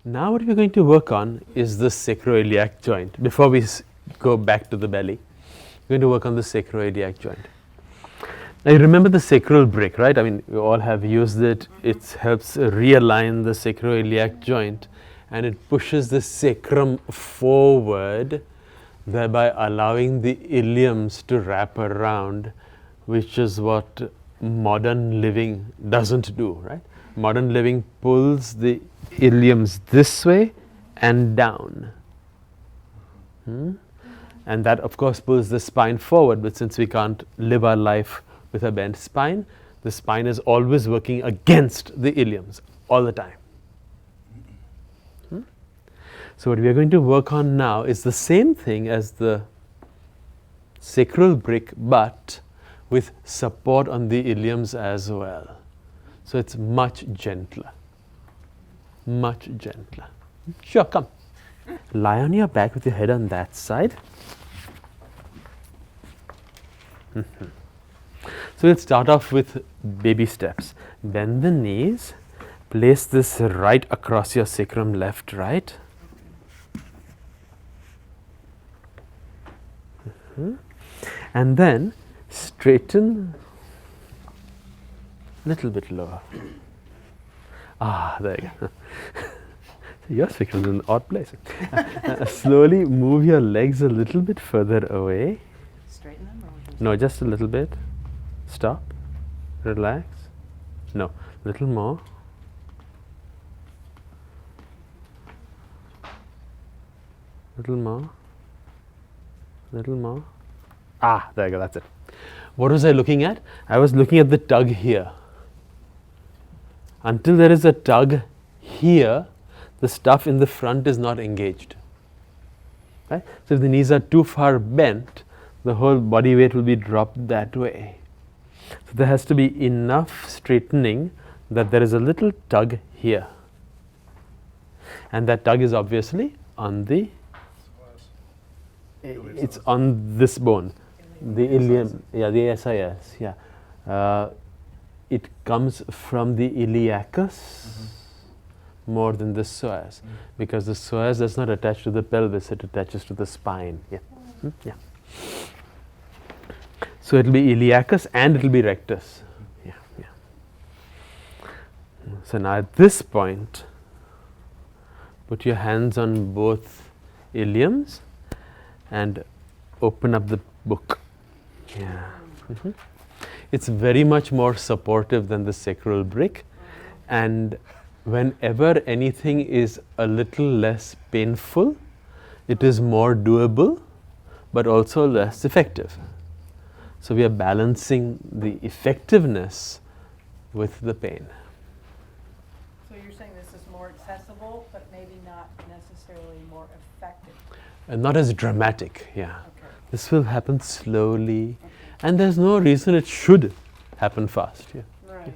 Now what we're going to work on is the sacroiliac joint. Before we go back to the belly, we're going to work on the sacroiliac joint. Now you remember the sacral brick, right? I mean, we all have used it. It helps realign the sacroiliac joint, and it pushes the sacrum forward, thereby allowing the iliums to wrap around, which is what modern living doesn't do, right? Modern living pulls the iliums this way and down. And that of course pulls the spine forward, but since we can't live our life with a bent spine, the spine is always working against the iliums all the time. So what we are going to work on now is the same thing as the sacral brick, but with support on the iliums as well. So it's much gentler. Much gentler. Sure, come. Lie on your back with your head on that side. So we'll start off with baby steps. Bend the knees. Place this right across your sacrum, left, right. And then straighten a little bit lower. There you go. Your sacrum is in an odd place. Slowly move your legs a little bit further away. Straighten them? No, just a little bit. Stop. Relax. No, little more. Little more. Little more. There you go, that's it. What was I looking at? I was looking at the tug here. Until there is a tug here, the stuff in the front is not engaged. Right? So if the knees are too far bent, the whole body weight will be dropped that way. So there has to be enough straightening that there is a little tug here. And that tug is obviously on the, it's on this bone, the ilium, the SIS, it comes from the iliacus more than the psoas, because the psoas does not attach to the pelvis, it attaches to the spine. So it will be iliacus and it will be rectus. So now at this point, put your hands on both iliums and open up the book. It's very much more supportive than the sacral brick, and whenever anything is a little less painful, it is more doable but also less effective. So we are balancing the effectiveness with the pain. So you're saying this is more accessible, but maybe not necessarily more effective? And not as dramatic, Okay. This will happen slowly, and there's no reason it should happen fast. Right.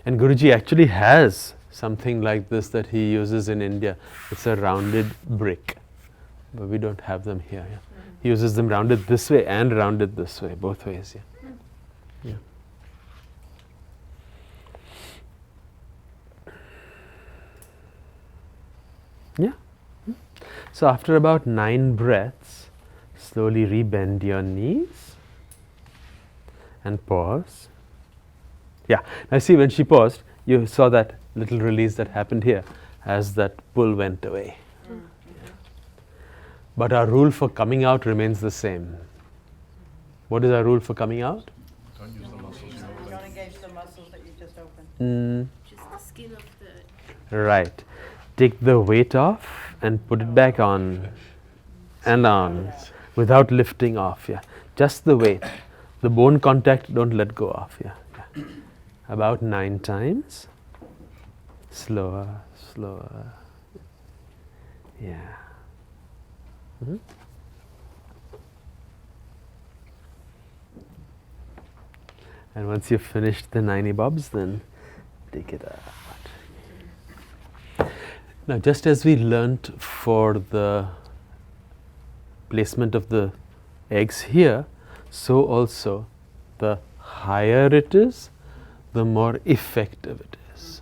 And Guruji actually has something like this that he uses in India. It's a rounded brick, but we don't have them here. He uses them rounded this way and rounded this way, both ways. So after about 9 breaths, slowly rebend your knees and pause. Now see, when she paused, you saw that little release that happened here as that pull went away. But our rule for coming out remains the same. What is our rule for coming out? Don't engage the muscles that you just opened. Just the skin of the... Right. Take the weight off and put it back on and on without lifting off. Just the weight. The bone contact, don't let go off. About 9 times. Slower, slower. And once you've finished the 90 bobs, then take it out. Now, just as we learnt for the placement of the eggs here, so also the higher it is, the more effective it is.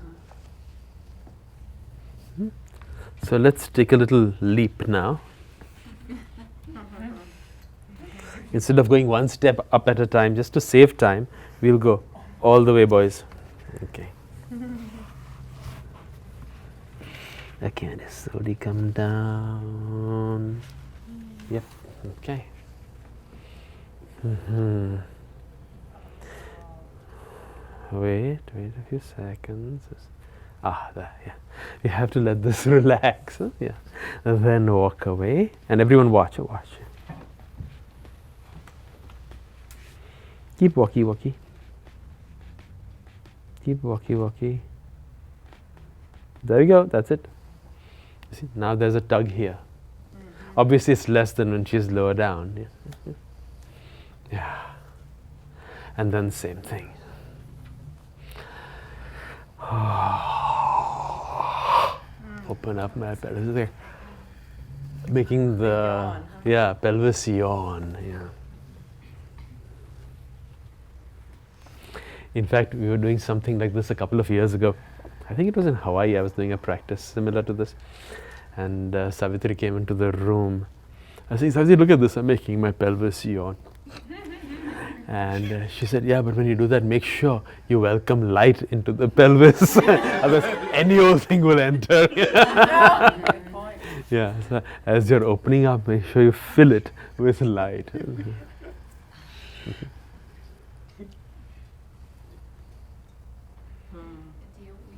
So let's take a little leap now. Instead of going one step up at a time, just to save time, we'll go all the way, boys. Okay. Okay, just slowly come down. Yep. Okay. Wait a few seconds. There, yeah. You have to let this relax. Huh? Yeah. And then walk away. And everyone watch. Keep walkie. Keep walkie. There we go. That's it. See, now there's a tug here. Obviously, it's less than when she's lower down. Yeah. And then same thing. Open up my pelvis. Making the pelvis yawn. Yeah. In fact, we were doing something like this a couple of years ago. I think it was in Hawaii. I was doing a practice similar to this. And Savitri came into the room. I said, Savitri, look at this. I'm making my pelvis yawn. And she said, yeah, but when you do that, make sure you welcome light into the pelvis. Otherwise, any old thing will enter. Yeah, so as you're opening up, make sure you fill it with light.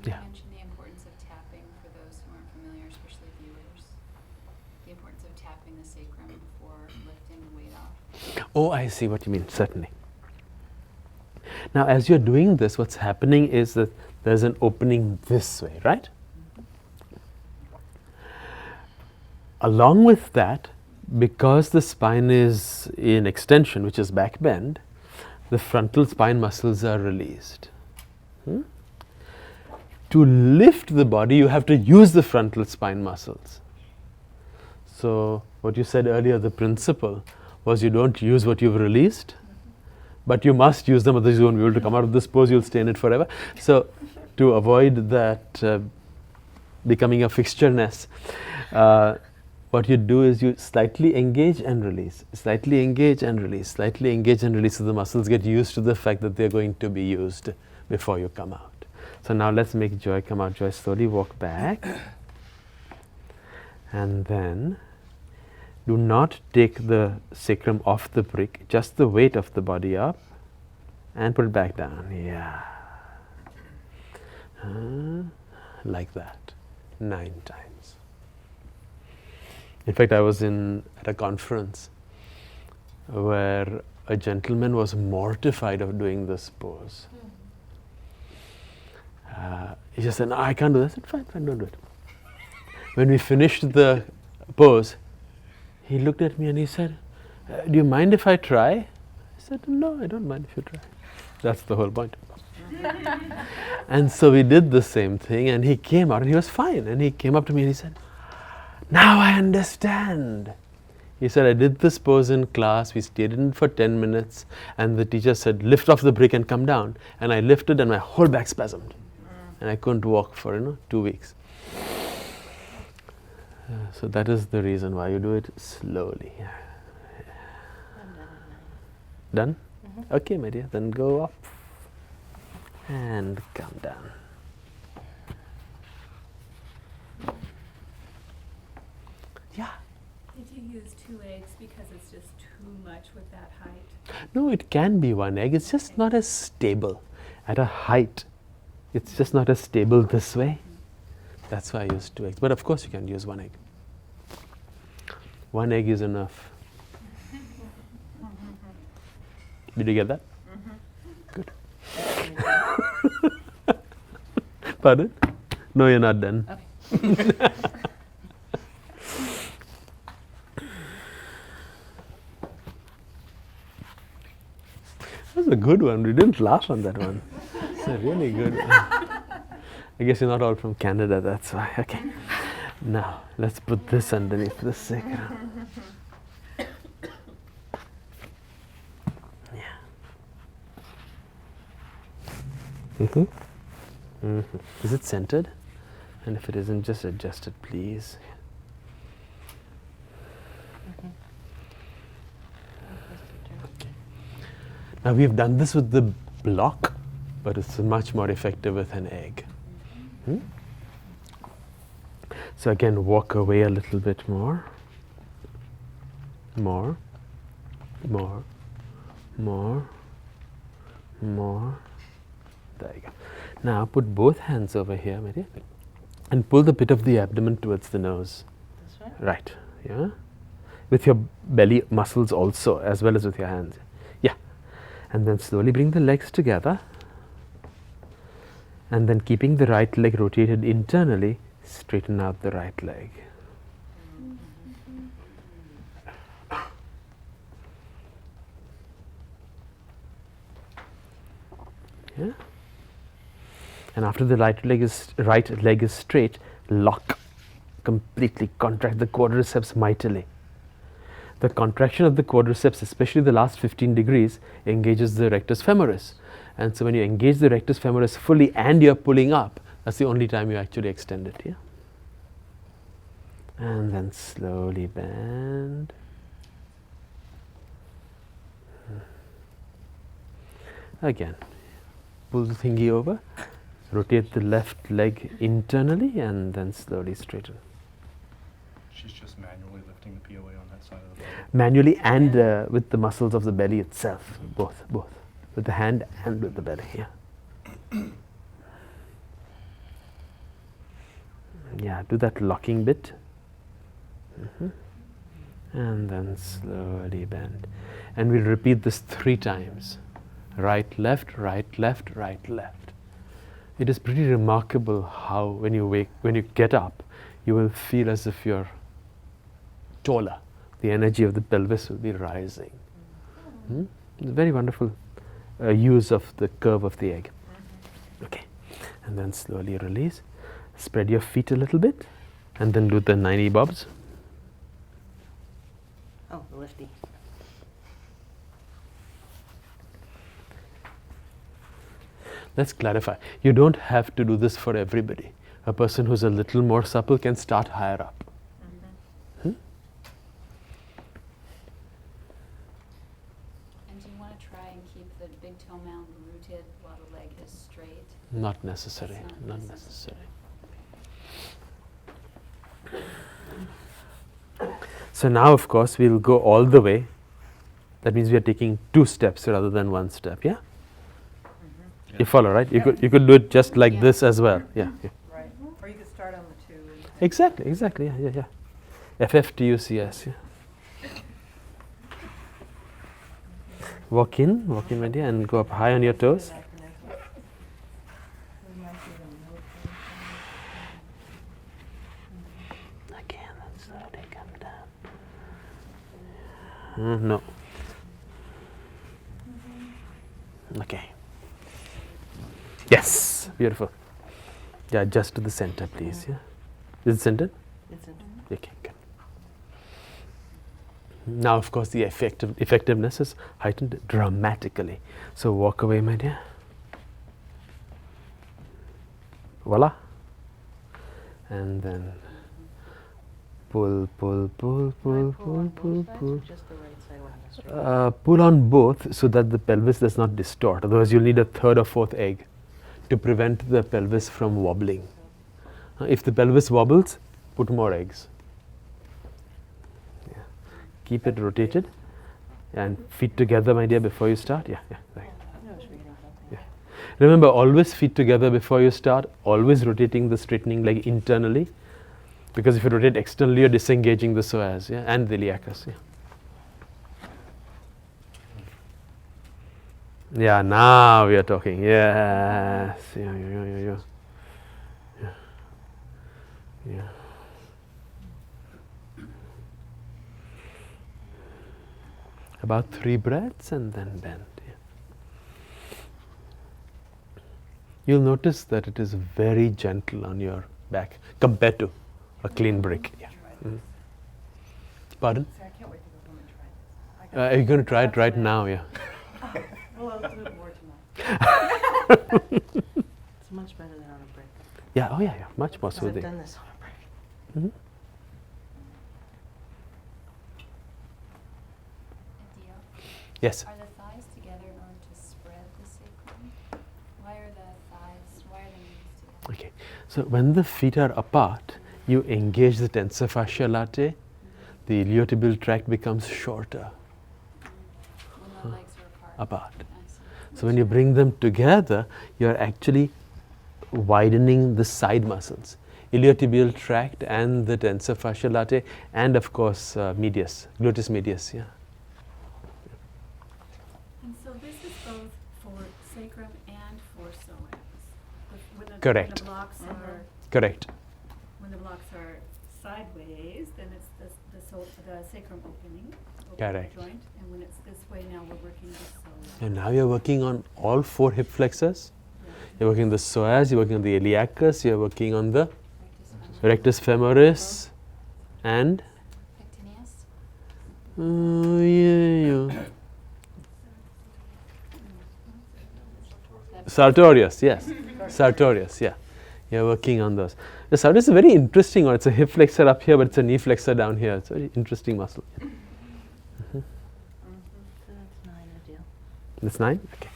You mentioned the importance of tapping for those who aren't familiar, especially viewers. The importance of tapping the sacrum before lifting the weight off. Oh, I see what you mean, certainly. Now, as you're doing this, what's happening is that there's an opening this way, right? Along with that, because the spine is in extension, which is back bend, the frontal spine muscles are released. To lift the body, you have to use the frontal spine muscles. So, what you said earlier, the principle was you don't use what you've released, but you must use them, otherwise you won't be able to come out of this pose, you'll stay in it forever. So, to avoid that becoming a fixtureness, what you do is you slightly engage and release, slightly engage and release, slightly engage and release, so the muscles get used to the fact that they're going to be used before you come out. So now let's make Joy come out. Joy, slowly walk back. And then do not take the sacrum off the brick, just the weight of the body up and put it back down. Yeah. Like that. 9 times. In fact, I was at a conference where a gentleman was mortified of doing this pose. He just said, no, I can't do this. I said, fine, don't do it. When we finished the pose, he looked at me and he said, do you mind if I try? I said, no, I don't mind if you try. That's the whole point. And so we did the same thing, and he came out and he was fine. And he came up to me and he said, now I understand. He said, I did this pose in class, we stayed in it for 10 minutes, and the teacher said, lift off the brick and come down. And I lifted and my whole back spasmed. And I couldn't walk for 2 weeks. So that is the reason why you do it slowly. Done? Okay, my dear, then go up and come down. Yeah. Did you use 2 eggs because it's just too much with that height? No, it can be 1 egg. It's just not as stable at a height. It's just not as stable this way. That's why I use 2 eggs. But of course, you can use 1 egg. 1 egg is enough. Did you get that? Good. Pardon? No, you're not done. Okay. That was a good one. We didn't laugh on that one. It's a really good one. I guess you're not all from Canada, that's why. Okay. Now, let's put this underneath the sacrum. Yeah. Mm-hmm. Mm-hmm. Is it centered? And if it isn't, just adjust it, please. Now we have done this with the block, but it's much more effective with an egg. Hmm? So again, walk away a little bit more. More. More. More. More. There you go. Now put both hands over here, my dear, and pull the pit of the abdomen towards the nose. This way? Right. Yeah. With your belly muscles also, as well as with your hands. Yeah. And then slowly bring the legs together. And then keeping the right leg rotated internally, straighten out the right leg. Yeah. And after the right leg is straight, lock, completely contract the quadriceps mightily. The contraction of the quadriceps, especially the last 15 degrees, engages the rectus femoris. And so when you engage the rectus femoris fully and you're pulling up, that's the only time you actually extend it. Yeah. And then slowly bend. Again, pull the thingy over, rotate the left leg internally, and then slowly straighten. She's just manually lifting the POA on that side of the body. Manually and with the muscles of the belly itself, both. With the hand and with the belly, yeah. Yeah, do that locking bit. And then slowly bend. And we'll repeat this 3 times. Right, left, right, left, right, left. It is pretty remarkable how when you get up, you will feel as if you're taller. The energy of the pelvis will be rising. It's a very wonderful use of the curve of the egg. Okay, and then slowly release. Spread your feet a little bit, and then do the 90 bobs. Oh, the lifty. Let's clarify. You don't have to do this for everybody. A person who's a little more supple can start higher up. And do you want to try and keep the big toe mound rooted while the leg is straight? Not necessary. It's Not not necessary. So now, of course, we'll go all the way. That means we are taking 2 steps rather than 1 step. Yeah. You follow, right? You could do it just like Yeah. this as well. Yeah. Right. Or you could start on the 2. Exactly. Yeah. FFTUCS. Yeah. Walk in, my dear, and go up high on your toes. Again, then slowly come down. No. Okay. Yes, beautiful. Yeah, just to the center, please. Yeah. Is it centered? It's in. Okay, good. Now, of course, the effectiveness is heightened dramatically. So walk away, my dear. Voila. And then pull. Pull on both sides or just the right side when it's straight? Pull on both so that the pelvis does not distort. Otherwise, you'll need a 3rd or 4th egg to prevent the pelvis from wobbling. If the pelvis wobbles, put more eggs. Yeah. Keep it rotated and feet together, my dear, before you start. Yeah. Right. I was reading something. Yeah. Remember, always feet together before you start, always rotating the straightening leg internally, because if you rotate externally, you're disengaging the psoas, yeah, and the iliacus. Yeah. Yeah, now we are talking. Yes. Yeah. About 3 breaths and then bend. Yeah. You'll notice that it is very gentle on your back compared to a clean brick. Yeah. Pardon? See, I can't wait to go home and try this. Are you going to try it right now? Yeah. Well, I'll do it more tomorrow. It's much better than on a break. Yeah, oh yeah, much more Because I've soothing. done this on a break. Mhm. Aadil, Yes. are the thighs together in order to spread the sacrum? Why are the knees together? Okay, so when the feet are apart, you engage the tensor fascia latae, the iliotibial tract becomes shorter When the legs are apart. I see. So when you bring them together, you're actually widening the side muscles, iliotibial tract and the tensor fascia latae, and of course medius, gluteus medius. Yeah. And so this is both for sacrum and for psoas. When the Correct. blocks are Correct. when the blocks are sideways, then it's the sacrum opening Correct. the joint, and when it's this way, now we're working the psoas. And now you're working on all 4 hip flexors. Yeah. You're working the psoas. You're working on the iliacus. You're working on the Rectus femoris. rectus femoris, and Pectineus? sartorius. Yes, sartorius. Yeah, you're working on those. The sartorius is a very interesting one. It's a hip flexor up here, but it's a knee flexor down here. It's a very interesting muscle. So that's 9 a deal. That's 9. Okay.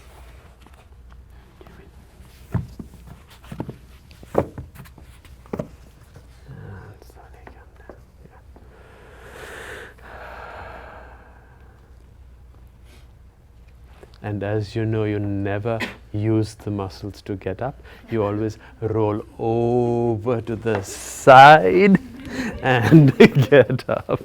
And as you know, you never use the muscles to get up. You always roll over to the side and get up.